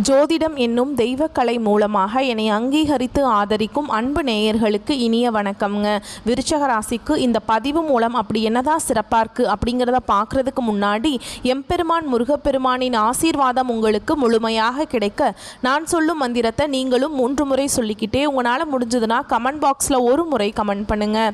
ஜோதிடம் என்னும் தெய்வக்கலை மூலமாக என்னை அங்கீகரித்து ஆதரிக்கும் அன்பு நேயர்களுக்கு இனிய வணக்கம்ங்க. விருச்சக ராசிக்கு இந்த பதிவு மூலம் அப்படி என்னதான் சிறப்பாக இருக்குது அப்படிங்கிறத பார்க்குறதுக்கு முன்னாடி எம்பெருமான் முருகப்பெருமானின் ஆசீர்வாதம் உங்களுக்கு முழுமையாக கிடைக்க நான் சொல்லும் மந்திரத்தை நீங்களும் 3 முறை சொல்லிக்கிட்டே உங்களால் முடிஞ்சதுன்னா கமெண்ட் பாக்ஸில் ஒரு முறை கமெண்ட் பண்ணுங்கள்.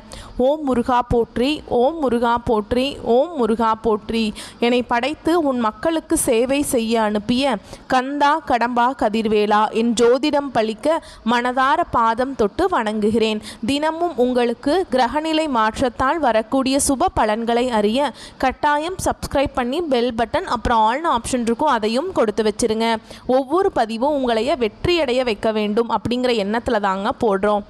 ஓம் முருகா போற்றி, ஓம் முருகா போற்றி, ஓம் முருகா போற்றி. என்னை படைத்து உன் மக்களுக்கு சேவை செய்ய அனுப்பிய கந்தா கடம்பா கதிர்வேலா என் ஜோதிடம் பழிக்க மனதார பாதம் தொட்டு வணங்குகிறேன். தினமும் உங்களுக்கு கிரகநிலை மாற்றத்தால் வரக்கூடிய சுப பலன்களை அறிய கட்டாயம் சப்ஸ்கிரைப் பண்ணி பெல் பட்டன் அப்புறம் ஆல்னு ஆப்ஷன் இருக்கும், அதையும் கொடுத்து வச்சிருங்க. ஒவ்வொரு பதிவும் உங்களைய வெற்றியடைய வைக்க வேண்டும் அப்படிங்கிற எண்ணத்தில் தாங்க போடுறோம்.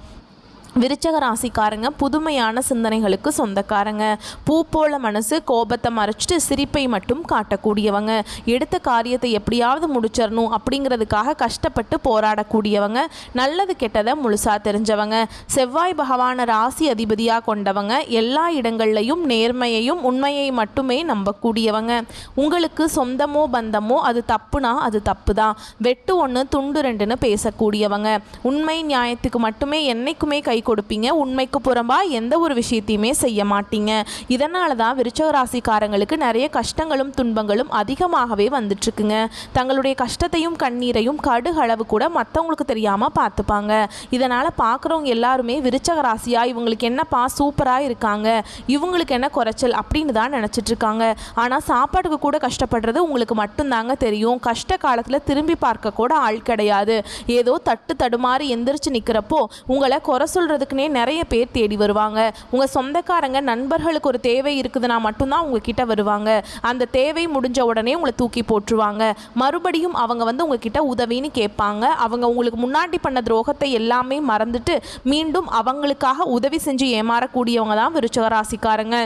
விருச்சக ராசிக்காரங்க புதுமையான சிந்தனைகளுக்கு சொந்தக்காரங்க. பூ போல மனசு, கோபத்தை மறைச்சிட்டு சிரிப்பை மட்டும் காட்டக்கூடியவங்க. எடுத்த காரியத்தை எப்படியாவது முடிச்சிடணும் அப்படிங்கிறதுக்காக கஷ்டப்பட்டு போராடக்கூடியவங்க. நல்லது கெட்டதை முழுசா தெரிஞ்சவங்க. செவ்வாய் பகவான ராசி அதிபதியாக கொண்டவங்க. எல்லா இடங்கள்லையும் நேர்மையையும் உண்மையை மட்டுமே நம்பக்கூடியவங்க. உங்களுக்கு சொந்தமோ பந்தமோ அது தப்புனா அது தப்பு தான். வெட்டு 1 துண்டு 2ன்னு பேசக்கூடியவங்க. உண்மை நியாயத்துக்கு மட்டுமே என்னைக்குமே கை கொடுப்பீங்க. உண்மைக்கு புறம்பா எந்த ஒரு விஷயத்தையுமே செய்ய மாட்டீங்க. இதனால தான் விருச்சக ராசிக்காரங்களுக்கு நிறைய கஷ்டங்களும் துன்பங்களும் அதிகமாகவே வந்துட்டு இருக்குங்க. தங்களுடைய கஷ்டத்தையும் கண்ணீரையும் கடுகளவு கூட மற்றவங்களுக்கு தெரியாமல் பார்த்துப்பாங்க. இதனால் பார்க்குறவங்க எல்லாருமே விருச்சக ராசியா இவங்களுக்கு என்னப்பா சூப்பராக இருக்காங்க, இவங்களுக்கு என்ன குறைச்சல் அப்படின்னு தான் நினச்சிட்டு இருக்காங்க. ஆனால் சாப்பாட்டுக்கு கூட கஷ்டப்படுறது உங்களுக்கு மட்டும்தாங்க தெரியும். கஷ்ட காலத்தில் திரும்பி பார்க்க கூட ஆள் கிடையாது. ஏதோ தட்டு தடுமாறி எந்திரிச்சு நிற்கிறப்போ உங்களை குறை சொல்றதுக்குனே நிறைய பேர் தேடி வருவாங்க. உங்கள் சொந்தக்காரங்க நண்பர்களுக்கு ஒரு தேவை இருக்குதுன்னா மட்டும்தான் உங்ககிட்ட வருவாங்க. அந்த தேவை முடிஞ்ச உடனே உங்களை தூக்கி போட்டுருவாங்க. மறுபடியும் அவங்க உங்ககிட்ட உதவின்னு கேட்பாங்க. அவங்க உங்களுக்கு முன்னாடி பண்ண துரோகத்தை எல்லாமே மறந்துட்டு மீண்டும் அவங்களுக்காக உதவி செஞ்சு ஏமாறக்கூடியவங்க தான் விருச்சக ராசிக்காரங்க.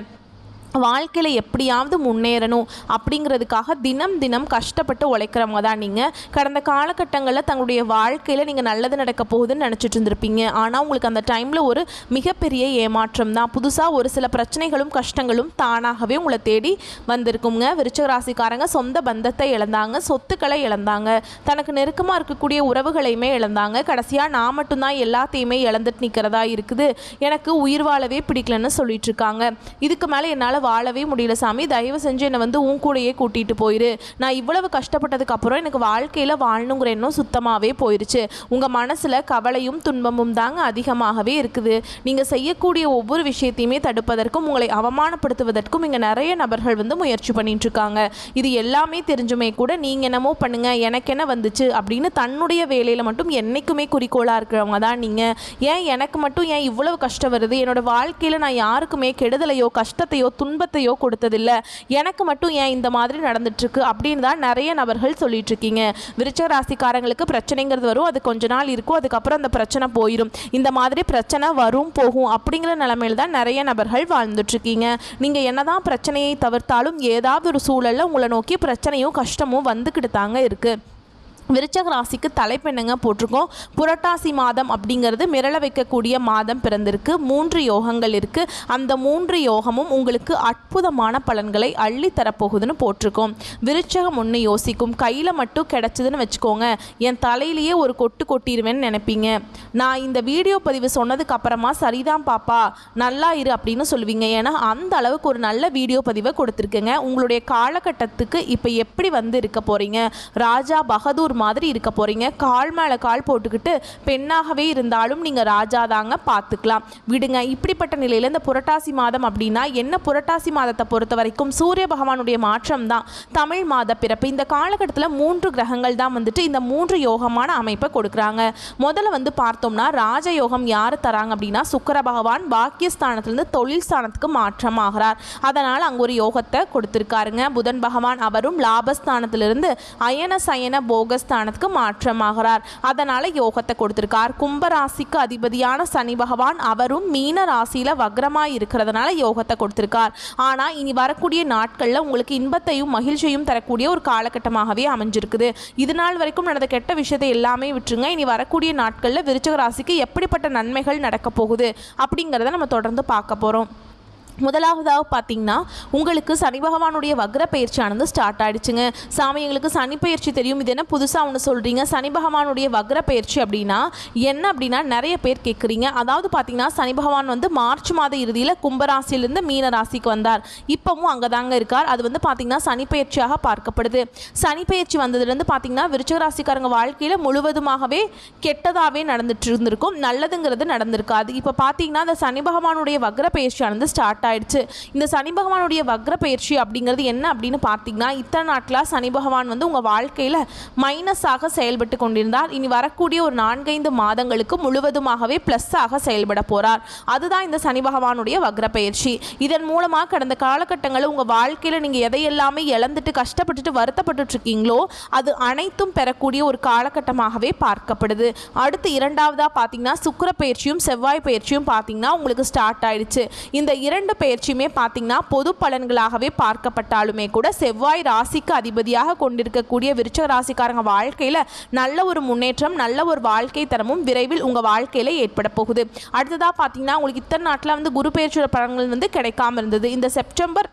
வாழ்க்கையில் எப்படியாவது முன்னேறணும் அப்படிங்கிறதுக்காக தினம் தினம் கஷ்டப்பட்டு உழைக்கிறவங்க தான் நீங்கள். கடந்த காலகட்டங்களில் தங்களுடைய வாழ்க்கையில் நீங்கள் நல்லது நடக்க போகுதுன்னு நினச்சிட்டு இருந்திருப்பீங்க. ஆனால் உங்களுக்கு அந்த டைமில் ஒரு மிகப்பெரிய ஏமாற்றம் தான். புதுசாக ஒரு சில பிரச்சனைகளும் கஷ்டங்களும் தானாகவே உங்களை தேடி வந்திருக்குங்க. விருச்சக ராசிக்காரங்க சொந்த பந்தத்தை இழந்தாங்க, சொத்துக்களை இழந்தாங்க, தனக்கு நெருக்கமாக இருக்கக்கூடிய உறவுகளையுமே இழந்தாங்க. கடைசியாக நான் மட்டும்தான் எல்லாத்தையுமே இழந்துட்டு நிற்கிறதா இருக்குது, எனக்கு உயிர் வாழவே பிடிக்கலன்னு சொல்லிட்டு இருக்காங்க. இதுக்கு மேலே என்னால் வாழவே முடியல சாமி, தயவு செஞ்சு என்னை உன் கூடையே கூட்டிகிட்டு போயிரு. நான் இவ்வளவு கஷ்டப்பட்டதுக்கு அப்புறம் எனக்கு வாழ்க்கையில் வாழணுங்கிற எண்ணம் சுத்தமாகவே போயிடுச்சு. உங்கள் மனசில் கவலையும் துன்பமும் தாங்க அதிகமாகவே இருக்குது. நீங்கள் செய்யக்கூடிய ஒவ்வொரு விஷயத்தையுமே தடுப்பதற்கும் உங்களை அவமானப்படுத்துவதற்கும் இங்கே நிறைய நபர்கள் முயற்சி பண்ணிட்டு இருக்காங்க. இது எல்லாமே தெரிஞ்சுமே கூட நீங்கள் என்னமோ பண்ணுங்க, எனக்கு என்ன வந்துச்சு அப்படின்னு தன்னுடைய வேலையில் மட்டும் என்றைக்குமே குறிக்கோளாக இருக்கிறவங்க தான் நீங்கள். ஏன் எனக்கு மட்டும் ஏன் இவ்வளவு கஷ்டம் வருது, என்னோட வாழ்க்கையில் நான் யாருக்குமே கெடுதலையோ கஷ்டத்தையோ துன்பத்தையோ கொடுத்ததில்ல, எனக்கு மட்டும் ஏன் இந்த மாதிரி நடந்துட்டுருக்கு அப்படின்னு தான் நிறைய நபர்கள் சொல்லிட்டு இருக்கீங்க. விருச்சக ராசிக்காரங்களுக்கு பிரச்சனைங்கிறது வரும், அது கொஞ்ச நாள் இருக்கும், அதுக்கப்புறம் அந்த பிரச்சனை போயிடும். இந்த மாதிரி பிரச்சனை வரும் போகும் அப்படிங்கிற நிலைமையில் தான் நிறைய நபர்கள் வாழ்ந்துட்டுருக்கீங்க. நீங்கள் என்னதான் பிரச்சனையை தவிர்த்தாலும் ஏதாவது ஒரு சூழலில் உங்களை நோக்கி பிரச்சனையும் கஷ்டமும் வந்துக்கிட்டு தாங்க இருக்குது. விருச்சக ராசிக்கு தலைப்பெண்ணுங்க போட்டிருக்கோம். புரட்டாசி மாதம் அப்படிங்கிறது மிரள வைக்கக்கூடிய மாதம் பிறந்திருக்கு. 3 யோகங்கள் இருக்குது. அந்த 3 யோகமும் உங்களுக்கு அற்புதமான பலன்களை அள்ளி தரப்போகுதுன்னு போட்டிருக்கோம். விருச்சகம் ஒன்று யோசிக்கும், கையில் மட்டும் கிடச்சிதுன்னு வச்சுக்கோங்க, என் தலையிலேயே ஒரு கொட்டு கொட்டிடுவேன்னு நினைப்பீங்க. நான் இந்த வீடியோ பதிவு சொன்னதுக்கு அப்புறமா சரிதான் பாப்பா நல்லா இரு அப்படின்னு சொல்லுவீங்க. ஏன்னா அந்த அளவுக்கு ஒரு நல்ல வீடியோ பதிவை கொடுத்துருக்குங்க. உங்களுடைய காலகட்டத்துக்கு இப்போ எப்படி இருக்க போகிறீங்க, ராஜா பகதூர் மாதிரி இருக்க போறீங்க. கால் மேல கால் போட்டுக்கிட்டு பெண்ணாகவே இருந்தாலும் நீங்க ராஜா தாங்க, பார்த்துக்கலாம் விடுங்க. இப்படிப்பட்ட நிலையில இந்த புரட்டாசி மாதம் அப்படின்னா என்ன, புரட்டாசி மாதத்தை பொறுத்த வரைக்கும் சூரிய பகவானுடைய மாற்றம் தான், தமிழ் மாத பிறப்பு. இந்த காலகட்டத்தில் 3 கிரகங்கள் தான் இந்த 3 யோகமான அமைப்பை கொடுக்குறாங்க. முதல்ல பார்த்தோம்னா ராஜயோகம் யார் தராங்க அப்படின்னா சுக்கிர பகவான் பாக்கியஸ்தானத்திலிருந்து தொழில் ஸ்தானத்துக்கு மாற்றம் ஆகிறார். அதனால அங்க ஒரு யோகத்தை கொடுத்திருக்காருங்க. புதன் பகவான் அவரும் லாபஸ்தானத்திலிருந்து அயன சயன போக ஸ்தானத்துக்கு மாற்றமாகிறார். அதனால யோகத்தை கொடுத்திருக்கார். கும்பராசிக்கு அதிபதியான சனி பகவான் அவரும் மீன ராசியில வக்ரமாய் இருக்கிறதுனால யோகத்தை கொடுத்திருக்கார். ஆனா இனி வரக்கூடிய நாட்கள்ல உங்களுக்கு இன்பத்தையும் மகிழ்ச்சியும் தரக்கூடிய ஒரு காலகட்டமாகவே அமைஞ்சிருக்குது. இது நாள் வரைக்கும் நடந்த கெட்ட விஷயத்தை எல்லாமே விட்டுருங்க. இனி வரக்கூடிய நாட்கள்ல விருச்சிக ராசிக்கு எப்படிப்பட்ட நன்மைகள் நடக்க போகுது அப்படிங்கிறத நம்ம தொடர்ந்து பார்க்க போறோம். முதலாவதாக பார்த்தீங்கன்னா உங்களுக்கு சனி பகவானுடைய வக்ர பயிற்சியானது ஸ்டார்ட் ஆகிடுச்சுங்க. சாமி எங்களுக்கு சனி பயிற்சி தெரியும், இது என்ன புதுசாக ஒன்று சொல்கிறீங்க, சனி பகவானுடைய வக்ர பயிற்சி அப்படின்னா என்ன அப்படின்னா நிறைய பேர் கேட்குறீங்க. அதாவது பார்த்தீங்கன்னா சனி பகவான் வந்து மார்ச் மாத இறுதியில் கும்பராசியிலிருந்து மீன ராசிக்கு வந்தார். இப்போவும் அங்கே தாங்க இருக்கார். அது வந்து பார்த்திங்கன்னா சனி பயிற்சியாக பார்க்கப்படுது. சனி பயிற்சி வந்ததுலேருந்து பார்த்திங்கன்னா விருச்சிக ராசிக்காரங்க வாழ்க்கையில் முழுவதுமாகவே கெட்டதாகவே நடந்துட்டு இருந்திருக்கும், நல்லதுங்கிறது நடந்திருக்காது. இப்போ பார்த்தீங்கன்னா அந்த சனி பகவானுடைய வக்ர பயிற்சியானது ஸ்டார்ட் ஆயிடுச்சு. இந்த சனி பகவானுடைய வக்ர பயிற்சி அப்படிங்கிறது என்ன அப்படின்னு பார்த்தீங்கன்னா இத்தனை நாட்களாக சனி பகவான் வந்து உங்கள் வாழ்க்கையில் மைனஸாக செயல்பட்டு கொண்டிருந்தார். இனி வரக்கூடிய ஒரு 4-5 மாதங்களுக்கு முழுவதுமாகவே ப்ளஸ்ஸாக செயல்பட போகிறார். அதுதான் இந்த சனி பகவானுடைய வக்ர பயிற்சி. இதன் மூலமாக கடந்த காலகட்டங்களில் உங்கள் வாழ்க்கையில் நீங்கள் எதையெல்லாமே இழந்துட்டு கஷ்டப்பட்டுட்டு வருத்தப்பட்டு இருக்கீங்களோ அது அனைத்தும் பெறக்கூடிய ஒரு காலகட்டமாகவே பார்க்கப்படுது. அடுத்து இரண்டாவதாக பார்த்தீங்கன்னா சுக்கிர பயிற்சியும் செவ்வாய் பயிற்சியும் பார்த்தீங்கன்னா உங்களுக்கு ஸ்டார்ட் ஆயிடுச்சு. இந்த இரண்டு பயிற்சியுமே பார்த்தீங்கன்னா பொது பலன்களாகவே பார்க்கப்பட்டாலுமே கூட செவ்வாய் ராசிக்கு அதிபதியாக கொண்டிருக்கக்கூடிய விருச்சிக ராசிக்காரங்க வாழ்க்கையில் நல்ல ஒரு முன்னேற்றம், நல்ல ஒரு வாழ்க்கை தரமும் விரைவில் உங்கள் வாழ்க்கையில் ஏற்பட போகுது. அடுத்ததாக பார்த்தீங்கன்னா உங்களுக்கு இத்தனை நாட்டில் வந்து குரு பயிற்சியோட பலன்கள் வந்து கிடைக்காம இருந்தது. இந்த செப்டம்பர்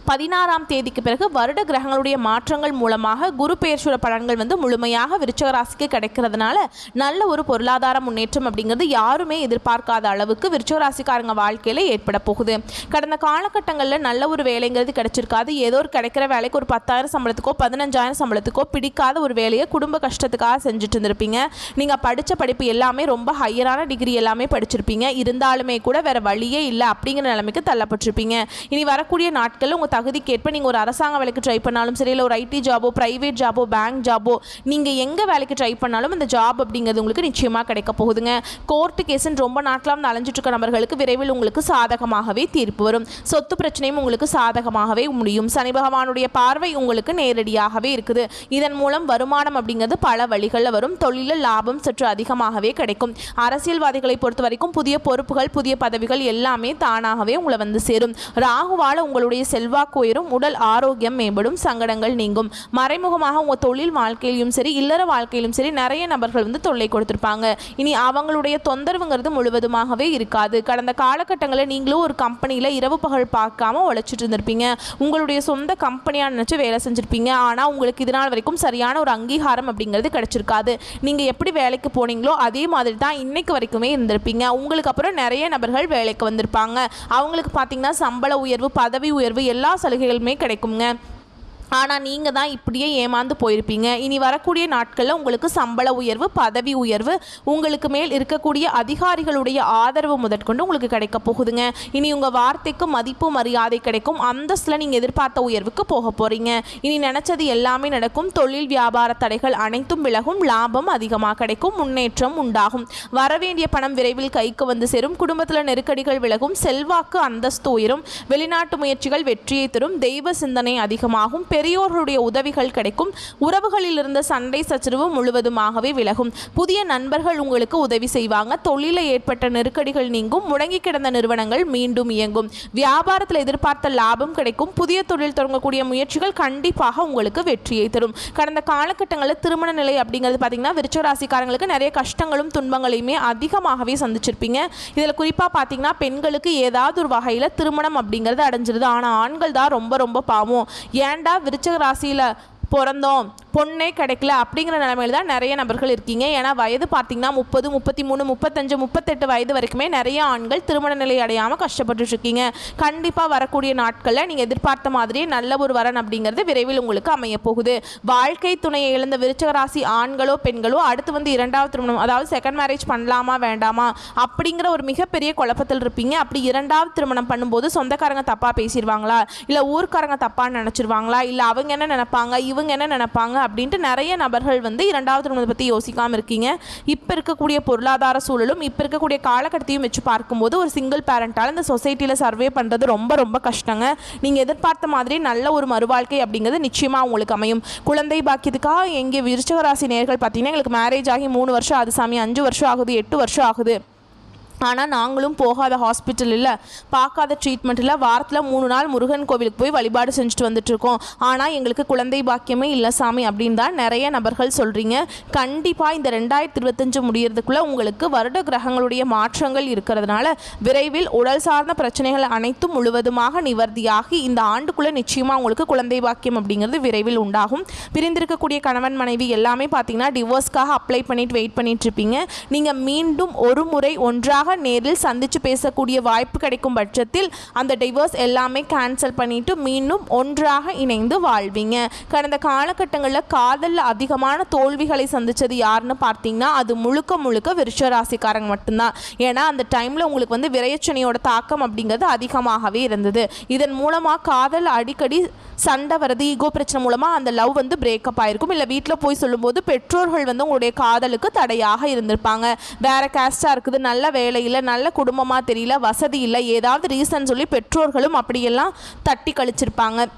16ஆம் தேதிக்கு பிறகு வருட கிரகங்களுடைய மாற்றங்கள் மூலமாக குரு பெயர்ச்சியோட பலன்கள் வந்து முழுமையாக விருச்சிக ராசிக்கு கிடைக்கிறதுனால நல்ல ஒரு பொருளாதார முன்னேற்றம் அப்படிங்கிறது யாருமே எதிர்பார்க்காத அளவுக்கு விருச்சிக ராசிக்காரங்க வாழ்க்கையில் ஏற்பட போகுது. கடந்த காலகட்டங்களில் நல்ல ஒரு வேலைங்கிறது கிடைச்சிருக்காது. ஏதோ ஒரு கிடைக்கிற வேலைக்கு ஒரு 10,000 சம்பளத்துக்கோ 15,000 சம்பளத்துக்கோ பிடிக்காத ஒரு வேலையை குடும்ப கஷ்டத்துக்காக செஞ்சுட்டு இருந்திருப்பீங்க. நீங்கள் படித்த படிப்பு எல்லாமே ரொம்ப ஹையரான டிகிரி எல்லாமே படிச்சிருப்பீங்க. இருந்தாலுமே கூட வேறு வழியே இல்லை அப்படிங்கிற நிலைமைக்கு தள்ளப்பட்டிருப்பீங்க. இனி வரக்கூடிய நாட்கள் உங்கள் தகுதிக்கேற்ப நீங்கள் ஒரு அரசாங்க வேலைக்கு ட்ரை பண்ணாலும் சரி, இல்லை ஒரு ஐடி ஜாபோ, ப்ரைவேட் ஜாபோ, பேங்க் ஜாபோ, நீங்கள் எங்கே வேலைக்கு ட்ரை பண்ணாலும் அந்த ஜாப் அப்படிங்கிறது உங்களுக்கு நிச்சயமாக கிடைக்க போகுதுங்க. கோர்ட்டு கேஸுன்னு ரொம்ப நாட்களாக வந்து அலைஞ்சிட்டு இருக்க நபர்களுக்கு விரைவில் உங்களுக்கு சாதகமாகவே தீர்ப்பு வரும். சொத்து பிரச்சனையும் உங்களுக்கு சாதகமாகவே முடியும். சனி பகவானுடைய பார்வை உங்களுக்கு நேரடியாகவே இருக்குது. இதன் மூலம் வருமானம் அப்படிங்கிறது பல வழிகளில் வரும். தொழிலில் லாபம் சற்று அதிகமாகவே கிடைக்கும். அரசியல்வாதிகளை பொறுத்த வரைக்கும் புதிய பொறுப்புகள், புதிய பதவிகள் எல்லாமே தானாகவே உங்களை வந்து சேரும். ராகுவால உங்களுடைய செல்வாக்கு உயரும், உடல் ஆரோக்கியம் மேம்படும், சங்கடங்கள் நீங்கும். மறைமுகமாக உங்கள் தொழில் வாழ்க்கையிலும் சரி, இல்லற வாழ்க்கையிலும் சரி நிறைய நபர்கள் வந்து தொல்லை கொடுத்துருப்பாங்க. இனி அவங்களுடைய தொந்தரவுங்கிறது முழுவதுமாகவே இருக்காது. கடந்த காலகட்டங்களில் நீங்களும் ஒரு கம்பெனியில் இரவு பகல் பார்க்காம உழைச்சிட்டு இருந்திருப்பீங்க. உங்களுடைய சொந்த கம்பெனியாக நினச்சி வேலை செஞ்சுருப்பீங்க. ஆனால் உங்களுக்கு இது நாள் வரைக்கும் சரியான ஒரு அங்கீகாரம் அப்படிங்கிறது கிடைச்சிருக்காது. நீங்கள் எப்படி வேலைக்கு போனீங்களோ அதே மாதிரி தான் இன்னைக்கு வரைக்குமே இருந்திருப்பீங்க. உங்களுக்கு அப்புறம் நிறைய நபர்கள் வேலைக்கு வந்திருப்பாங்க. அவங்களுக்கு பார்த்தீங்கன்னா சம்பள உயர்வு, பதவி உயர்வு எல்லா சலுகைகளுமே கிடைக்குங்க. ஆனால் நீங்கள் தான் இப்படியே ஏமாந்து போயிருப்பீங்க. இனி வரக்கூடிய நாட்களில் உங்களுக்கு சம்பள உயர்வு, பதவி உயர்வு, உங்களுக்கு மேல் இருக்கக்கூடிய அதிகாரிகளுடைய ஆதரவு முதற்கொண்டு உங்களுக்கு கிடைக்க போகுதுங்க. இனி உங்கள் வார்த்தைக்கு மதிப்பு மரியாதை கிடைக்கும். அந்தஸ்தில் நீங்கள் எதிர்பார்த்த உயர்வுக்கு போக போகிறீங்க. இனி நினச்சது எல்லாமே நடக்கும். தொழில் வியாபார தடைகள் அனைத்தும் விலகும். லாபம் அதிகமாக கிடைக்கும். முன்னேற்றம் உண்டாகும். வரவேண்டிய பணம் விரைவில் கைக்கு வந்து சேரும். குடும்பத்தில் நெருக்கடிகள் விலகும். செல்வாக்கு அந்தஸ்து உயரும். வெளிநாட்டு முயற்சிகள் வெற்றியை தரும். தெய்வ சிந்தனை அதிகமாகும். பெரியோர்களுடைய உதவிகள் கிடைக்கும். உறவுகளில் இருந்த சண்டை சச்சரவு முழுவதுமாகவே விலகும். புதிய நண்பர்கள் உங்களுக்கு உதவி செய்வாங்க. தொழிலில் ஏற்பட்ட நெருக்கடிகள் நீங்கும். முடங்கி கிடந்த நிறுவனங்கள் மீண்டும் இயங்கும். வியாபாரத்தில் எதிர்பார்த்த லாபம் கிடைக்கும். புதிய தொழில் தொடங்கக்கூடிய முயற்சிகள் கண்டிப்பாக உங்களுக்கு வெற்றியை தரும். கடந்த காலகட்டங்களில் திருமண நிலை அப்படிங்கிறது பார்த்தீங்கன்னா விருச்சிக ராசிக்காரங்களுக்கு நிறைய கஷ்டங்களும் துன்பங்களையுமே அதிகமாகவே சந்திச்சிருப்பீங்க. இதில் குறிப்பாக பார்த்தீங்கன்னா பெண்களுக்கு ஏதாவது ஒரு வகையில் திருமணம் அப்படிங்கிறது அடைஞ்சிருது. ஆனால் ஆண்கள் தான் ரொம்ப ரொம்ப பாவம். ஏன்டா விருச்சிக ராசியில் பிறந்தோம், பொண்ணே கிடைக்கல அப்படிங்கிற நிலைமையில் தான் நிறைய நபர்கள் இருக்கீங்க. ஏன்னா வயது பார்த்தீங்கன்னா 30, 33, 35, 38 வயது வரைக்குமே நிறைய ஆண்கள் திருமண நிலை அடையாமல் கஷ்டப்பட்டு இருக்கீங்க. கண்டிப்பாக வரக்கூடிய நாட்களில் நீங்கள் எதிர்பார்த்த மாதிரியே நல்ல ஒரு வரன் அப்படிங்கிறது விரைவில் உங்களுக்கு அமைய போகுது. வாழ்க்கை துணையை இழந்த விருச்சிக ராசி ஆண்களோ பெண்களோ அடுத்து வந்து இரண்டாவது திருமணம், அதாவது செகண்ட் மேரேஜ் பண்ணலாமா வேண்டாமா அப்படிங்கிற ஒரு மிகப்பெரிய குழப்பத்தில் இருப்பீங்க. அப்படி இரண்டாவது திருமணம் பண்ணும்போது சொந்தக்காரங்க தப்பாக பேசிடுவாங்களா, இல்லை ஊர்க்காரங்க தப்பாக நினச்சிருவாங்களா, இல்லை அவங்க என்ன நினைப்பாங்க, இவங்க என்ன நினைப்பாங்க அப்படின்ட்டு நிறைய நபர்கள் வந்து இரண்டாவது திருமணத்தை பற்றி யோசிக்காமல் இருக்கீங்க. இப்போ இருக்கக்கூடிய பொருளாதார சூழலும் இப்போ இருக்கக்கூடிய காலகட்டத்தையும் வச்சு பார்க்கும்போது ஒரு சிங்கிள் பேரண்டால் இந்த சொசைட்டியில் சர்வே பண்ணுறது ரொம்ப ரொம்ப கஷ்டங்க. நீங்கள் எதிர்பார்த்த மாதிரி நல்ல ஒரு மறுவாழ்க்கை அப்படிங்கிறது நிச்சயமாக உங்களுக்கு அமையும். குழந்தை பாக்கியத்துக்காக எங்கே விருச்சிக ராசி நேயர்கள் பார்த்தீங்கன்னா எங்களுக்கு மேரேஜ் ஆகி 3 வருஷம் ஆகுது சாமி, 5 வருஷம் ஆகுது, 8 வருஷம் ஆகுது ஆனால் நாங்களும் போகாத ஹாஸ்பிட்டல் இல்லை, பார்க்காத ட்ரீட்மெண்ட் இல்லை, வாரத்தில் 3 நாள் முருகன் கோவிலுக்கு போய் வழிபாடு செஞ்சுட்டு வந்துட்டுருக்கோம், ஆனால் எங்களுக்கு குழந்தை பாக்கியமே இல்லை சாமி அப்படின்னு தான் நிறைய நபர்கள் சொல்கிறீங்க. கண்டிப்பாக இந்த 2025 முடியறதுக்குள்ளே உங்களுக்கு வருட கிரகங்களுடைய மாற்றங்கள் இருக்கிறதுனால விரைவில் உடல் சார்ந்த பிரச்சனைகள் அனைத்தும் முழுவதுமாக நிவர்த்தியாகி இந்த ஆண்டுக்குள்ளே நிச்சயமாக உங்களுக்கு குழந்தை பாக்கியம் அப்படிங்கிறது விரைவில் உண்டாகும். பிரிந்திருக்கக்கூடிய கணவன் மனைவி எல்லாமே பார்த்தீங்கன்னா டிவோர்ஸ்க்காக அப்ளை பண்ணிட்டு வெயிட் பண்ணிட்டு இருப்பீங்க. நீங்கள் மீண்டும் ஒரு முறை ஒன்றாக நேரில் சந்திச்சு பேசக்கூடிய வாய்ப்பு கிடைக்கும் பட்சத்தில் அந்த டிவோர்ஸ் எல்லாமே கேன்சல் பண்ணிட்டு மீண்டும் ஒன்றாக இணைந்து வாழ்வீங்க. கடந்த காலகட்டங்களில் காதலில் அதிகமான தோல்விகளை சந்திச்சது யாருன்னு பார்த்தீங்கன்னா அது முழுக்க முழுக்க விருச்சிக ராசிக்காரங்க மட்டும்தான். ஏன்னா அந்த டைமில் உங்களுக்கு வந்து விரையச்சனையோட தாக்கம் அப்படிங்கிறது அதிகமாகவே இருந்தது. இதன் மூலமாக காதல் அடிக்கடி சண்டை வரது, ஈகோ பிரச்சனை மூலமாக அந்த லவ் வந்து பிரேக்கப் ஆகிருக்கும். இல்லை வீட்டில் போய் சொல்லும்போது பெற்றோர்கள் வந்து உங்களுடைய காதலுக்கு தடையாக இருந்திருப்பாங்க. வேறு கேஸ்டாக இருக்குது, நல்ல வேலை இல்லை, நல்ல குடும்பமாக தெரியல, வசதி இல்லை, ஏதாவது ரீசன் சொல்லி பெற்றோர்களும் அப்படியெல்லாம் தட்டி கழிச்சிருப்பாங்க.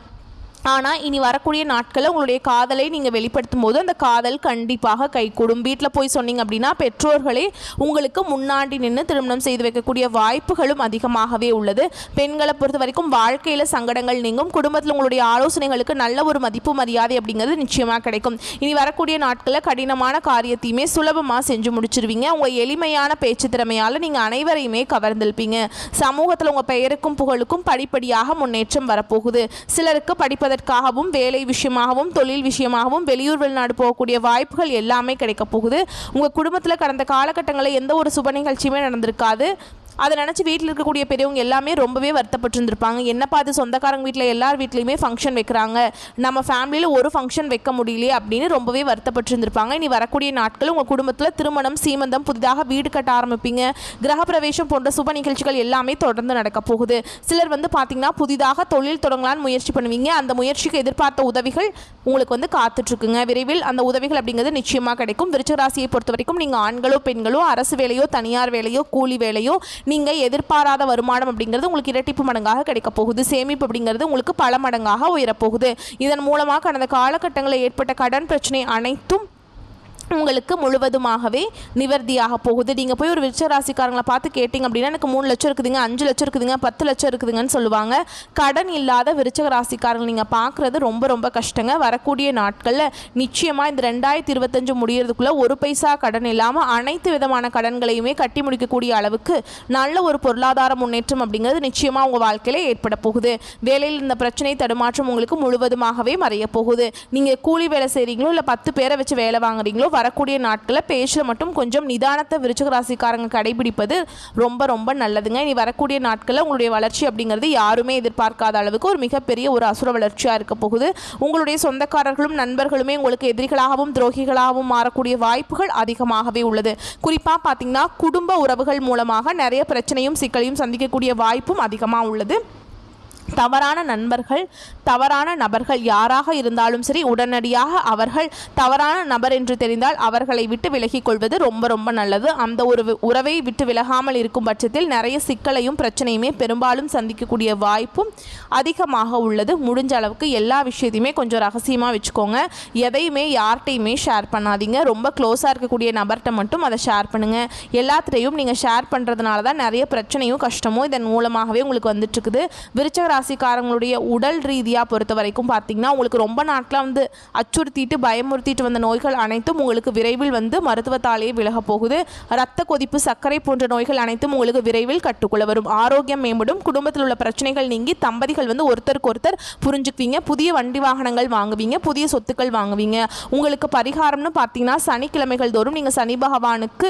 ஆனால் இனி வரக்கூடிய நாட்களில் உங்களுடைய காதலை நீங்கள் வெளிப்படுத்தும் போது அந்த காதல் கண்டிப்பாக கைகூடும். வீட்டில் போய் சொன்னீங்க அப்படின்னா பெற்றோர்களே உங்களுக்கு முன்னாடி நின்று திருமணம் செய்து வைக்கக்கூடிய வாய்ப்புகளும் அதிகமாகவே உள்ளது. பெண்களை பொறுத்த வரைக்கும் வாழ்க்கையில் சங்கடங்கள் நீங்கும். குடும்பத்தில் உங்களுடைய ஆலோசனைகளுக்கு நல்ல ஒரு மதிப்பு மரியாதை அப்படிங்கிறது நிச்சயமாக கிடைக்கும். இனி வரக்கூடிய நாட்களில் கடினமான காரியத்தையுமே சுலபமாக செஞ்சு முடிச்சிருவீங்க. உங்கள் எளிமையான பேச்சு திறமையால் நீங்கள் அனைவரையுமே கவர்ந்திருப்பீங்க. சமூகத்தில் உங்கள் பெயருக்கும் புகழுக்கும் படிப்படியாக முன்னேற்றம் வரப்போகுது. சிலருக்கு படிப்பதற்காகவும் வேலை விஷயமாகவும் தொழில் விஷயமாகவும் வெளியூர் வெளிநாடு போகக்கூடிய வாய்ப்புகள் எல்லாமே கிடைக்க போகுது. உங்கள் குடும்பத்தில் கடந்த காலகட்டங்களில் எந்த ஒரு சுப நிகழ்ச்சியுமே நடந்திருக்காது. அதை நினச்சி வீட்டில் இருக்கக்கூடிய பெரியவங்க எல்லாமே ரொம்பவே வருத்தப்பட்டுருந்துருப்பாங்க. என்னப்பா அது சொந்தக்காரங்க வீட்டில் எல்லார் வீட்லேயுமே ஃபங்க்ஷன் வைக்கிறாங்க, நம்ம ஃபேமிலியில் ஒரு ஃபங்க்ஷன் வைக்க முடியலையே அப்படின்னு ரொம்பவே வருத்தப்பட்டுருந்துருப்பாங்க. இனி வரக்கூடிய நாட்கள் உங்கள் குடும்பத்தில் திருமணம், சீமந்தம், புதிதாக வீடு கட்ட ஆரம்பிப்பீங்க. கிரகப்பிரவேசம் போன்ற சுப நிகழ்ச்சிகள் எல்லாமே தொடர்ந்து நடக்க போகுது. சிலர் வந்து பார்த்திங்கன்னா புதிதாக தொழில் தொடங்கலான்னு முயற்சி பண்ணுவீங்க. அந்த முயற்சிக்கு எதிர்பார்த்த உதவிகள் உங்களுக்கு வந்து காத்துட்ருக்குங்க. விரைவில் அந்த உதவிகள் அப்படிங்கிறது நிச்சயமாக கிடைக்கும். விருச்சிக ராசியை பொறுத்த வரைக்கும் நீங்கள் ஆண்களோ பெண்களோ அரசு வேலையோ தனியார் வேலையோ கூலி வேலையோ நீங்கள் எதிர்பாராத வருமானம் அப்படிங்கிறது உங்களுக்கு இரட்டிப்பு மடங்காக கிடைக்க போகுது. சேமிப்பு அப்படிங்கிறது உங்களுக்கு பல மடங்காக உயரப்போகுது. இதன் மூலமாக கடந்த காலகட்டங்களில் ஏற்பட்ட கடன் பிரச்சனை அனைத்தும் உங்களுக்கு முழுவதுமாகவே நிவர்த்தியாக போகுது. நீங்கள் போய் ஒரு விருச்சிக ராசிக்காரங்களை பார்த்து கேட்டிங்க அப்படின்னா எனக்கு 3 லட்சம் இருக்குதுங்க, 5 லட்சம் இருக்குதுங்க, 10 லட்சம் இருக்குதுங்கன்னு சொல்லுவாங்க. கடன் இல்லாத விருச்சிக ராசிக்காரங்களை நீங்கள் பார்க்குறது ரொம்ப ரொம்ப கஷ்டங்க. வரக்கூடிய நாட்களில் நிச்சயமாக இந்த 2025 முடியறதுக்குள்ளே ஒரு பைசா கடன் இல்லாமல் அனைத்து விதமான கடன்களையுமே கட்டி முடிக்கக்கூடிய அளவுக்கு நல்ல ஒரு பொருளாதார முன்னேற்றம் அப்படிங்கிறது நிச்சயமாக உங்கள் வாழ்க்கையில் ஏற்பட போகுது. வேலையில் இந்த பிரச்சனை தடுமாற்றம் உங்களுக்கு முழுவதுமாகவே மறைய போகுது. நீங்கள் கூலி வேலை செய்கிறீங்களோ இல்லை 10 பேரை வச்சு வேலை வாங்குறீங்களோ வரக்கூடிய நாட்களில் பேச்சில் மட்டும் கொஞ்சம் நிதானத்தை விருச்சிக ராசிக்காரங்க கடைபிடிப்பது ரொம்ப ரொம்ப நல்லதுங்க. இனி வரக்கூடிய நாட்களில் உங்களுடைய வளர்ச்சி அப்படிங்கிறது யாருமே எதிர்பார்க்காத அளவுக்கு ஒரு மிகப்பெரிய ஒரு அசுர வளர்ச்சியாக இருக்க போகுது. உங்களுடைய சொந்தக்காரர்களும் நண்பர்களுமே உங்களுக்கு எதிரிகளாகவும் துரோகிகளாகவும் மாறக்கூடிய வாய்ப்புகள் அதிகமாகவே உள்ளது. குறிப்பாக பார்த்தீங்கன்னா குடும்ப உறவுகள் மூலமாக நிறைய பிரச்சனையும் சிக்கலையும் சந்திக்கக்கூடிய வாய்ப்பும் அதிகமாக உள்ளது. தவறான நண்பர்கள், தவறான நபர்கள் யாராக இருந்தாலும் சரி உடனடியாக அவர்கள் தவறான நபர் என்று தெரிந்தால் அவர்களை விட்டு விலகிக் கொள்வது ரொம்ப ரொம்ப நல்லது. அந்த ஒரு உறவை விட்டு விலகாமல் இருக்கும் பட்சத்தில் நிறைய சிக்கலையும் பிரச்சனையுமே பெரும்பாலும் சந்திக்கக்கூடிய வாய்ப்பும் அதிகமாக உள்ளது. முடிஞ்ச அளவுக்கு எல்லா விஷயத்தையுமே கொஞ்சம் ரகசியமாக வச்சுக்கோங்க. எதையுமே யார்கிட்டையுமே ஷேர் பண்ணாதீங்க. ரொம்ப க்ளோஸாக இருக்கக்கூடிய நபர்கிட்ட மட்டும் அதை ஷேர் பண்ணுங்கள். எல்லாத்தையும் நீங்கள் ஷேர் பண்ணுறதுனால தான் நிறைய பிரச்சனையும் கஷ்டமும் இதன் மூலமாகவே உங்களுக்கு வந்துட்டுருக்குது. விருச்சிக ராசிக்காரங்களுடைய உடல் ரீதியாக பொறுத்த வரைக்கும் பார்த்தீங்கன்னா உங்களுக்கு ரொம்ப நாட்களாக வந்து அச்சுறுத்திட்டு பயமுறுத்திட்டு வந்த நோய்கள் அனைத்தும் உங்களுக்கு விரைவில் வந்து மருத்துவத்தாலேயே விலக போகுது. இரத்த கொதிப்பு, சர்க்கரை போன்ற நோய்கள் அனைத்தும் உங்களுக்கு விரைவில் கட்டுக்குள்ள வரும். ஆரோக்கியம் மேம்படும். குடும்பத்தில் உள்ள பிரச்சனைகள் நீங்கி தம்பதிகள் வந்து ஒருத்தருக்கு ஒருத்தர் புரிஞ்சுக்குவீங்க. புதிய வண்டி வாகனங்கள் வாங்குவீங்க, புதிய சொத்துக்கள் வாங்குவீங்க. உங்களுக்கு பரிகாரம்னு பார்த்தீங்கன்னா சனிக்கிழமைகள் தோறும் நீங்கள் சனி பகவானுக்கு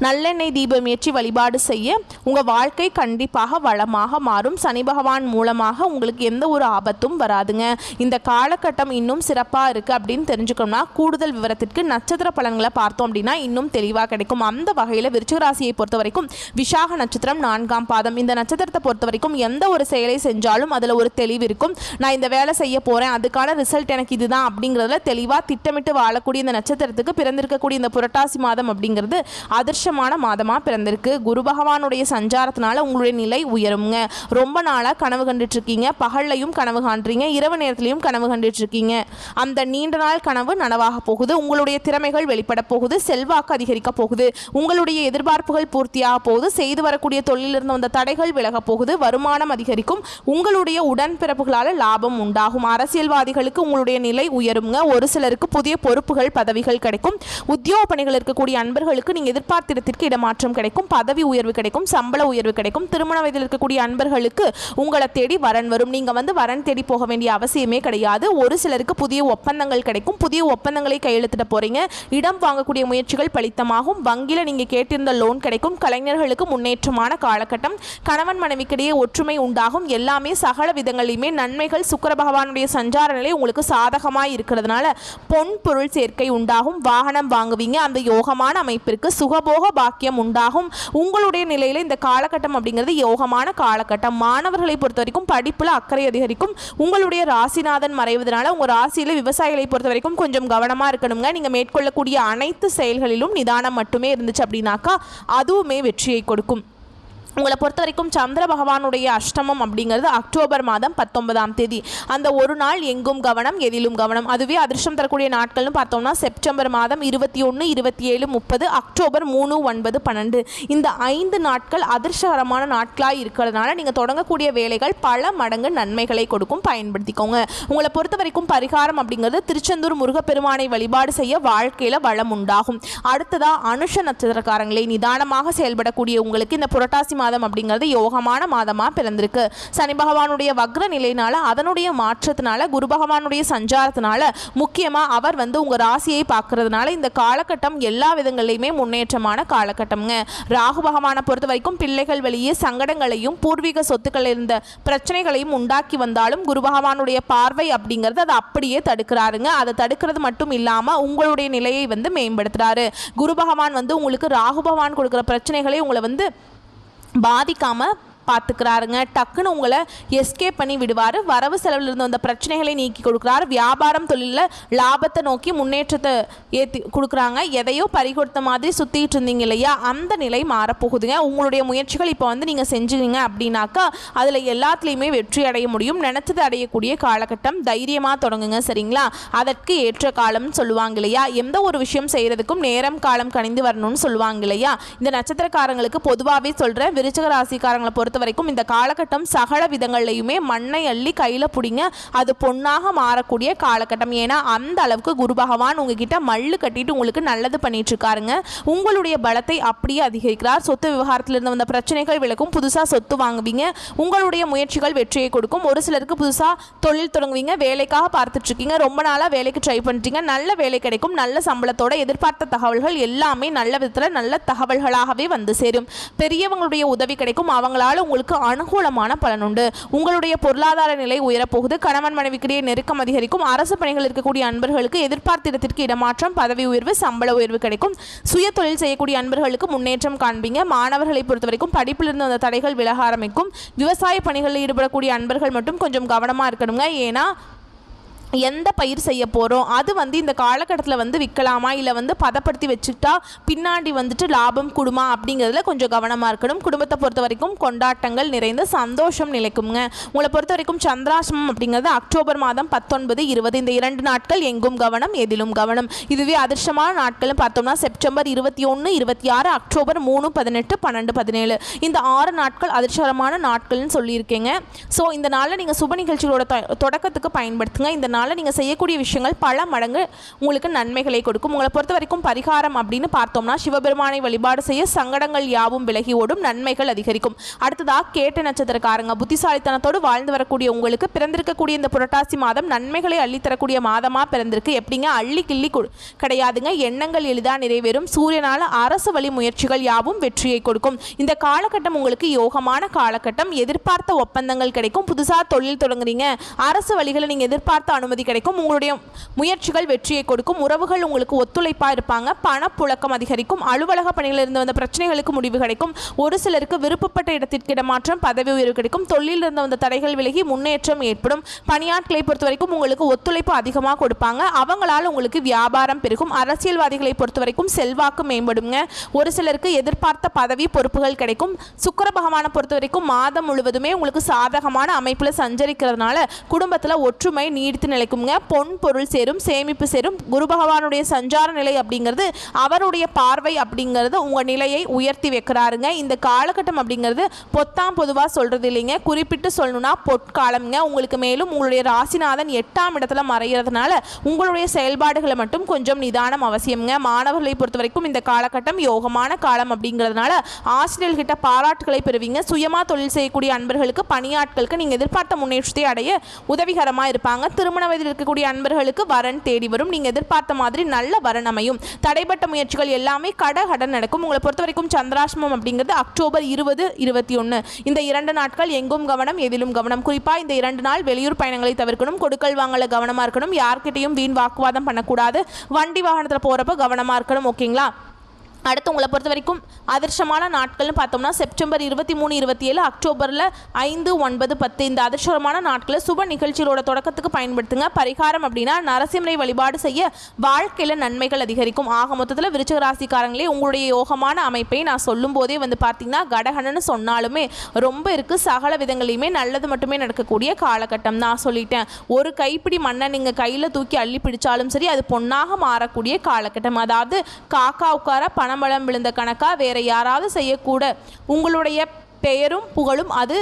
நல்லெண்ணெய் தீபம் ஏற்றி வழிபாடு செய்ய உங்கள் வாழ்க்கை கண்டிப்பாக வளமாக மாறும். சனி பகவான் மூலமாக உங்களுக்கு எந்த ஒரு ஆபத்தும் வராதுங்க. இந்த காலகட்டம் இன்னும் சிறப்பாக இருக்குது அப்படின்னு தெரிஞ்சுக்கணும்னா கூடுதல் விவரத்திற்கு நட்சத்திர பலன்களை பார்த்தோம் அப்படின்னா இன்னும் தெளிவாக கிடைக்கும். அந்த வகையில் விருச்சிக ராசியை பொறுத்த வரைக்கும் விசாக நட்சத்திரம் 4ஆம் பாதம். இந்த நட்சத்திரத்தை பொறுத்த வரைக்கும் எந்த ஒரு செயலை செஞ்சாலும் அதில் ஒரு தெளிவு இருக்கும். நான் இந்த வேலை செய்ய போகிறேன், அதுக்கான ரிசல்ட் எனக்கு இதுதான் அப்படிங்கிறதுல தெளிவாக திட்டமிட்டு வாழக்கூடிய இந்த நட்சத்திரத்துக்கு பிறந்திருக்கக்கூடிய இந்த புரட்டாசி மாதம் அப்படிங்கிறது அதிர்ஷ்ட முன்னேற்றமான மாதமாக பிறந்திருக்கு. குரு பகவானுடைய சஞ்சாரத்தினால உங்களுடைய நிலை உயருங்க. ரொம்ப நாளாக கனவு கண்டுட்டு இருக்கீங்க, பகல்லையும் கனவு காண்றீங்க, இரவு நேரத்திலையும் கனவு கண்டுட்டு இருக்கீங்க. அந்த நீண்ட நாள் கனவு நனவாக போகுது. உங்களுடைய திறமைகள் வெளிப்பட போகுது, செல்வாக்கு அதிகரிக்க போகுது, உங்களுடைய எதிர்பார்ப்புகள் பூர்த்தியாக போகுது, செய்து வரக்கூடிய தொழிலிருந்து வந்த தடைகள் விலக போகுது, வருமானம் அதிகரிக்கும், உங்களுடைய உடன்பிறப்புகளால் லாபம் உண்டாகும். அரசியல்வாதிகளுக்கு உங்களுடைய நிலை உயருங்க. ஒரு சிலருக்கு புதிய பொறுப்புகள் பதவிகள் கிடைக்கும். உத்தியோக பணிகள் இருக்கக்கூடிய அன்பர்களுக்கு நீங்கள் எதிர்பார்த்த இடத்திற்கு இடமாற்றம் கிடைக்கும், பதவி உயர்வு கிடைக்கும், சம்பள உயர்வு கிடைக்கும். திருமண வயதில் இருக்கக்கூடிய அன்பர்களுக்கு உங்களை தேடி வரன் வரும். நீங்கள் வரன் தேடி போக வேண்டிய அவசியமே கிடையாது. ஒரு சிலருக்கு புதிய ஒப்பந்தங்கள் கிடைக்கும், புதிய ஒப்பந்தங்களை கையெழுத்திட போறீங்க. இடம் வாங்கக்கூடிய முயற்சிகள் பலித்தமாகும். வங்கியில் நீங்கள் கேட்டிருந்த லோன் கிடைக்கும். கலைஞர்களுக்கு முன்னேற்றமான காலகட்டம். கணவன் மனைவிக்கிடையே ஒற்றுமை உண்டாகும். எல்லாமே சகல விதங்களிலுமே நன்மைகள். சுக்கிர பகவானுடைய சஞ்சார நிலை உங்களுக்கு சாதகமாக இருக்கிறதுனால பொன் பொருள் சேர்க்கை உண்டாகும். வாகனம் வாங்குவீங்க. அந்த யோகமான அமைப்பிற்கு சுகபோக பாக்கியம் உண்டாகும். உங்களுடைய நிலையில் இந்த காலகட்டம் அப்படிங்கிறது யோகமான காலகட்டம். மாணவர்களை பொறுத்த வரைக்கும் படிப்பில் அக்கறை அதிகரிக்கும். உங்களுடைய ராசிநாதன் மறைவதனால உங்கள் ராசியில் விவசாயிகளை பொறுத்த வரைக்கும் கொஞ்சம் கவனமாக இருக்கணுங்க. நீங்கள் மேற்கொள்ளக்கூடிய அனைத்து செயல்களிலும் நிதானம் மட்டுமே இருந்துச்சு அப்படின்னாக்கா அதுவுமே வெற்றியை கொடுக்கும். உங்களை பொறுத்த வரைக்கும் சந்திர பகவானுடைய அஷ்டமம் அப்படிங்கிறது அக்டோபர் மாதம் 19ஆம் தேதி. அந்த ஒரு நாள் எங்கும் கவனம், எதிலும் கவனம். அதுவே அதிர்ஷ்டம் தரக்கூடிய நாட்கள்னு பார்த்தோம்னா செப்டம்பர் மாதம் 21, 27, 30, அக்டோபர் 3, 9, 12 இந்த 5 நாட்கள் அதிர்ஷ்டகரமான நாட்களாக இருக்கிறதுனால நீங்கள் தொடங்கக்கூடிய வேலைகள் பல மடங்கு நன்மைகளை கொடுக்கும். பயன்படுத்திக்கோங்க. உங்களை பொறுத்த வரைக்கும் பரிகாரம் அப்படிங்கிறது திருச்செந்தூர் முருகப்பெருமானை வழிபாடு செய்ய வாழ்க்கையில் வளம் உண்டாகும். அடுத்ததா அனுஷ நட்சத்திரக்காரங்களை நிதானமாக செயல்படக்கூடிய உங்களுக்கு இந்த புரட்டாசி மாதம் அப்படிங்கிறது யோகமான மாதமாக பிறந்திருக்கு. சனி பகவானுடைய வக்ர நிலையினால அதனுடைய மாற்றத்தினால குரு பகவானுடைய சஞ்சாரத்தினால முக்கியமாக அவர் உங்கள் ராசியை பார்க்கறதுனால இந்த காலகட்டம் எல்லா விதங்களிலுமே முன்னேற்றமான காலகட்டம்ங்க. ராகு பகவானை பொறுத்த வரைக்கும் பிள்ளைகள் வெளியே சங்கடங்களையும் பூர்வீக சொத்துக்கள் இருந்த பிரச்சனைகளையும் உண்டாக்கி வந்தாலும் குரு பகவானுடைய பார்வை அப்படிங்கிறது அதை அப்படியே தடுக்கிறாருங்க. அதை தடுக்கிறது மட்டும் இல்லாமல் உங்களுடைய நிலையை மேம்படுத்துறாரு. குரு பகவான் உங்களுக்கு ராகு பகவான் கொடுக்குற பிரச்சனைகளை உங்களை பாதிக்காமல் பார்த்துக்கிறாருங்க. டக்குன்னு உங்களை எஸ்கேப் பண்ணி விடுவார். வரவு செலவில் இருந்து அந்த பிரச்சனைகளை நீக்கி கொடுக்குறாரு. வியாபாரம் தொழிலில் லாபத்தை நோக்கி முன்னேற்றத்தை ஏற்றி கொடுக்குறாங்க. எதையோ பறிகொடுத்த மாதிரி சுற்றிட்டு இருந்தீங்க இல்லையா, அந்த நிலை மாறப்போகுதுங்க. உங்களுடைய முயற்சிகள் இப்போ நீங்கள் செஞ்சுங்க அப்படின்னாக்கா அதில் எல்லாத்துலேயுமே வெற்றி அடைய முடியும். நினச்சது அடையக்கூடிய காலகட்டம். தைரியமாக தொடங்குங்க, சரிங்களா? அதற்கு ஏற்ற காலம்னு சொல்லுவாங்க இல்லையா. எந்த ஒரு விஷயம் செய்கிறதுக்கும் நேரம் காலம் கணிந்து வரணும்னு சொல்லுவாங்க இல்லையா. இந்த நட்சத்திரக்காரங்களுக்கு பொதுவாகவே சொல்கிறேன், விருச்சிக ராசிக்காரங்களை பொறுத்த வரைக்கும் இந்த காலகட்டம் சகல விதங்கள்லையுமே மண்ணை அள்ளி கையில புடிங்க, அது பொன்னாக மாறக்கூடிய காலகட்டம். ஏன்னா அந்த அளவுக்கு குரு பகவான் உங்ககிட்ட மல்லு கட்டிட்டு உங்களுக்கு நல்லது பண்ணிட்டு இருக்காருங்க. உங்களுடைய பலத்தை அப்படியே அதிகரிக்கிறார். சொத்து விவகாரத்தில் இருந்து வந்த பிரச்சனைகள் விலகும். புதுசா சொத்து வாங்குவீங்க. உங்களுடைய முயற்சிகள் வெற்றியை கொடுக்கும். ஒரு சிலருக்கு புதுசா தொழில் தொடங்குவீங்க. வேலைக்காக பார்த்துட்டு இருக்கீங்க, ரொம்ப நாளா வேலைக்கு ட்ரை பண்ணிட்டீங்க, நல்ல வேலை கிடைக்கும். நல்ல சம்பளத்தோட எதிர்பார்த்த தகவல்கள் எல்லாமே நல்ல விதத்தில் நல்ல தகவல்களாகவே சேரும். பெரியவங்களுடைய உதவி கிடைக்கும். அவங்களால உங்களுக்கு அனுகூலமான பலன் உண்டு. உங்களுடைய பொருளாதார நிலை உயரப்போகுது. கணவன் மனைவிக்கிடையே நெருக்கம் அதிகரிக்கும். அரசு பணிகள் இருக்கக்கூடிய அன்பர்களுக்கு எதிர்பார்த்த இடத்திற்கு இடமாற்றம், பதவி உயர்வு, சம்பள உயர்வு கிடைக்கும். சுய தொழில் செய்யக்கூடிய அன்பர்களுக்கு முன்னேற்றம் காண்பீங்க. மாணவர்களை பொறுத்த வரைக்கும் படிப்பிலிருந்து அந்த தடைகள் விலக ஆரம்பிக்கும். விவசாய பணிகளில் ஈடுபடக்கூடிய அன்பர்கள் மட்டும் கொஞ்சம் கவனமாக இருக்கணுங்க. ஏன்னா எந்த பயிர் செய்ய போகிறோம் அது இந்த காலகட்டத்தில் விற்கலாமா இல்லை பதப்படுத்தி வச்சுக்கிட்டா பின்னாடி லாபம் கொடுமா அப்படிங்கிறதுல கொஞ்சம் கவனமாக இருக்கணும். குடும்பத்தை பொறுத்த வரைக்கும் கொண்டாட்டங்கள் நிறைந்த சந்தோஷம் நிலைக்குங்க. உங்களை பொறுத்த வரைக்கும் சந்திராசிரமம் அப்படிங்கிறது அக்டோபர் மாதம் 19, 20 இந்த 2 நாட்கள் எங்கும் கவனம், எதிலும் கவனம். இதுவே அதிர்ஷ்டமான நாட்கள் பார்த்தோம்னா செப்டம்பர் 21, 26, அக்டோபர் 3, 18, 12, 17 இந்த 6 நாட்கள் அதிர்ஷ்டமான நாட்கள்னு சொல்லியிருக்கேங்க. ஸோ இந்த நாளில் நீங்கள் சுப நிகழ்ச்சிகளோட தொடக்கத்துக்கு பயன்படுத்துங்க. இந்த நீங்கள் செய்யக்கூடிய விஷயங்கள் பல மடங்கு உங்களுக்கு நன்மைகளை கொடுக்கும். உங்களை பொறுத்த வரைக்கும் பரிகாரம் அப்படின்னு பார்த்தோம்னா சிவபெருமானை வழிபாடு செய்ய சங்கடங்கள் யாவும் விலகி ஓடும், நன்மைகள் அதிகரிக்கும். அடுத்ததாக கேட்ட நட்சத்திரக்காரங்க புத்திசாலித்தனத்தோடு வாழ்ந்து வரக்கூடிய உங்களுக்கு பிறந்திருக்கக்கூடிய இந்த புரட்டாசி மாதம் நன்மைகளை அள்ளித்தரக்கூடிய மாதமாக பிறந்திருக்கு. எப்படிங்க அள்ளி கிள்ளி கிடையாதுங்க. எண்ணங்கள் எளிதாக நிறைவேறும். சூரியனால அரசு வழி முயற்சிகள் யாவும் வெற்றியை கொடுக்கும். இந்த காலகட்டம் உங்களுக்கு யோகமான காலகட்டம். எதிர்பார்த்த ஒப்பந்தங்கள் கிடைக்கும். புதுசாக தொழில் தொடங்குறீங்க, அரசு வழிகளை நீங்கள் எதிர்பார்த்த அனுமதி கிடைக்கும். உங்களுடைய முயற்சிகள் வெற்றியை கொடுக்கும். உறவுகள் உங்களுக்கு ஒத்துழைப்பாக இருப்பாங்க. பணப்புழக்கம் அதிகரிக்கும். அலுவலக பணிகளில் இருந்து வந்த பிரச்சனைகளுக்கு முடிவு கிடைக்கும். ஒரு சிலருக்கு விருப்பப்பட்ட இடத்திற்கு இடமாற்றம், பதவி உயர்வு கிடைக்கும். தொழிலில் இருந்து வந்த தடைகள் விலகி முன்னேற்றம் ஏற்படும். பணியாட்களை பொறுத்த வரைக்கும் உங்களுக்கு ஒத்துழைப்பு அதிகமாக கொடுப்பாங்க. அவங்களால் உங்களுக்கு வியாபாரம் பெருகும். அரசியல்வாதிகளை பொறுத்த வரைக்கும் செல்வாக்கு மேம்படுங்க. ஒரு சிலருக்கு எதிர்பார்த்த பதவி பொறுப்புகள் கிடைக்கும். சுக்கிர பகவானை பொறுத்த வரைக்கும் மாதம் முழுவதுமே உங்களுக்கு சாதகமான அமைப்பில் சஞ்சரிக்கிறதுனால குடும்பத்தில் ஒற்றுமை நீடித்து நிலைக்குங்க. பொன் பொருள் சேரும், சேமிப்பு சேரும். குரு பகவானுடைய சஞ்சார நிலை அப்படிங்கிறது, அவருடைய பார்வை அப்படிங்கிறது உங்கள் நிலையை உயர்த்தி வைக்கிறாருங்க. இந்த காலகட்டம் அப்படிங்கிறது பொத்தாம் பொதுவாக சொல்கிறது இல்லைங்க, குறிப்பிட்டு சொல்லணும்னா பொற்காலம்ங்க. உங்களுக்கு மேலும் உங்களுடைய ராசிநாதன் 8ஆம் இடத்துல மறைகிறதுனால உங்களுடைய செயல்பாடுகளை மட்டும் கொஞ்சம் நிதானம் அவசியம்ங்க. மாணவர்களை பொறுத்த வரைக்கும் இந்த காலகட்டம் யோகமான காலம் அப்படிங்கிறதுனால ஆசிரியர்கிட்ட பாராட்டுகளை பெறுவீங்க. சுயமாக தொழில் செய்யக்கூடிய அன்பர்களுக்கு, பணியாட்களுக்கு நீங்கள் எதிர்பார்த்த முன்னேற்றத்தை அடைய உதவிகரமாக இருப்பாங்க. திருமண வயதில் இருக்கக்கூடிய அன்பர்களுக்கு வரன் தேடி வரும். நீங்கள் எதிர்பார்த்த மாதிரி நல்ல வரன் அமையும். தடைப்பட்ட முயற்சிகள் எல்லாமே கடன் நடக்கும். உங்களை பொறுத்த வரைக்கும் சந்திராஷ்டமம் அப்படிங்கிறது அக்டோபர் 20, 21 இந்த 2 நாட்கள் எங்கும் கவனம், எதிலும் கவனம். குறிப்பாக இந்த 2 நாள் வெளியூர் பயணங்களை தவிர்க்கணும். கொடுக்கல் வாங்கல கவனமாக இருக்கணும். யார்கிட்டையும் வீண் வாக்குவாதம் பண்ணக்கூடாது. வண்டி வாகனத்தில் போகிறப்ப கவனமாக இருக்கணும். ஓகேங்களா? அடுத்து உங்களை பொறுத்த வரைக்கும் அதிர்ஷ்டமான நாட்கள்னு பார்த்தோம்னா செப்டம்பர் 23, 27, அக்டோபரில் 5, 9, 10 இந்த அதிர்ஷ்டமான நாட்களை சுப நிகழ்ச்சிகளோட தொடக்கத்துக்கு பயன்படுத்துங்க. பரிகாரம் அப்படின்னா நரசிம்மரை வழிபாடு செய்ய வாழ்க்கையில் நன்மைகள் அதிகரிக்கும். ஆக மொத்தத்தில் விருச்சிக ராசிக்காரங்களே, உங்களுடைய யோகமான அமைப்பை நான் சொல்லும் போதே பார்த்தீங்கன்னா கடகடன்னு சொன்னாலுமே ரொம்ப இருக்குது. சகல விதங்களையுமே நல்லது மட்டுமே நடக்கக்கூடிய காலகட்டம் நான் சொல்லிட்டேன். ஒரு கைப்பிடி மண்ணை நீங்கள் கையில் தூக்கி அள்ளி பிடிச்சாலும் சரி, அது பொன்னாக மாறக்கூடிய காலகட்டம். அதாவது காக்கா உட்கார பணம்பழம் விழுந்த கணக்கா வேற யாராவது செய்யக்கூட உங்களுடைய பெயரும் புகழும் அது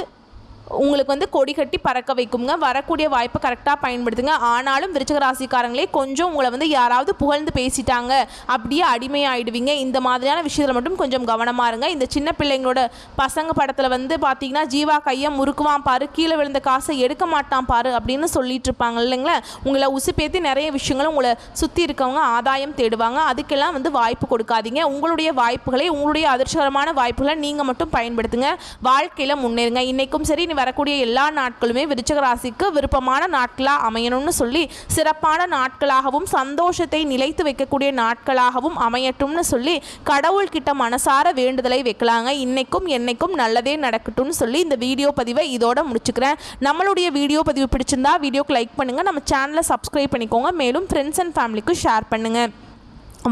உங்களுக்கு கொடி கட்டி பறக்க வைக்குங்க. வரக்கூடிய வாய்ப்பை கரெக்டாக பயன்படுத்துங்க. ஆனாலும் விருச்சிக ராசிக்காரங்களே, கொஞ்சம் உங்களை யாராவது புகழ்ந்து பேசிட்டாங்க அப்படியே அடிமையாயிடுவீங்க. இந்த மாதிரியான விஷயத்தில் மட்டும் கொஞ்சம் கவனமாக இருங்க. இந்த சின்ன பிள்ளைங்களோட பசங்க படத்தில் பார்த்தீங்கன்னா ஜீவா கையை முறுக்குவான் பாரு, கீழே விழுந்த காசை எடுக்க மாட்டான் பாரு அப்படின்னு சொல்லிட்டு இருப்பாங்க இல்லைங்களா? உங்களை உசுப்பேற்றி நிறைய விஷயங்களும் உங்களை சுற்றி இருக்கவங்க ஆதாயம் தேடுவாங்க. அதுக்கெல்லாம் வாய்ப்பு கொடுக்காதீங்க. உங்களுடைய வாய்ப்புகளை, உங்களுடைய அதிர்ஷ்டகரமான வாய்ப்புகளை நீங்கள் மட்டும் பயன்படுத்துங்க. வாழ்க்கையில் முன்னேறுங்க. இன்றைக்கும் சரி, வரக்கூடிய எல்லா நாட்களுமே விருச்சிக ராசிக்கு விருப்பமான நாட்களாக அமையணும்னு சொல்லி சிறப்பான நாட்களாகவும் சந்தோஷத்தை நிலைத்து வைக்கக்கூடிய நாட்களாகவும் அமையட்டும்னு சொல்லி கடவுள்கிட்ட மனசார வேண்டுதலை வைக்கலாங்க. இன்னைக்கும் என்னைக்கும் நல்லதே நடக்கட்டும்னு சொல்லி இந்த வீடியோ பதிவை இதோட முடிச்சுக்கிறேன். நம்மளுடைய வீடியோ பதிவு பிடிச்சிருந்தா வீடியோக்கு லைக் பண்ணுங்கள், நம்ம சேனலை சப்ஸ்கிரைப் பண்ணிக்கோங்க, மேலும் ஃப்ரெண்ட்ஸ் அண்ட் ஃபேமிலிக்கு ஷேர் பண்ணுங்கள்.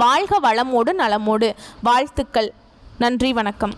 வாழ்க வளமோடு நலமோடு. வாழ்த்துக்கள். நன்றி, வணக்கம்.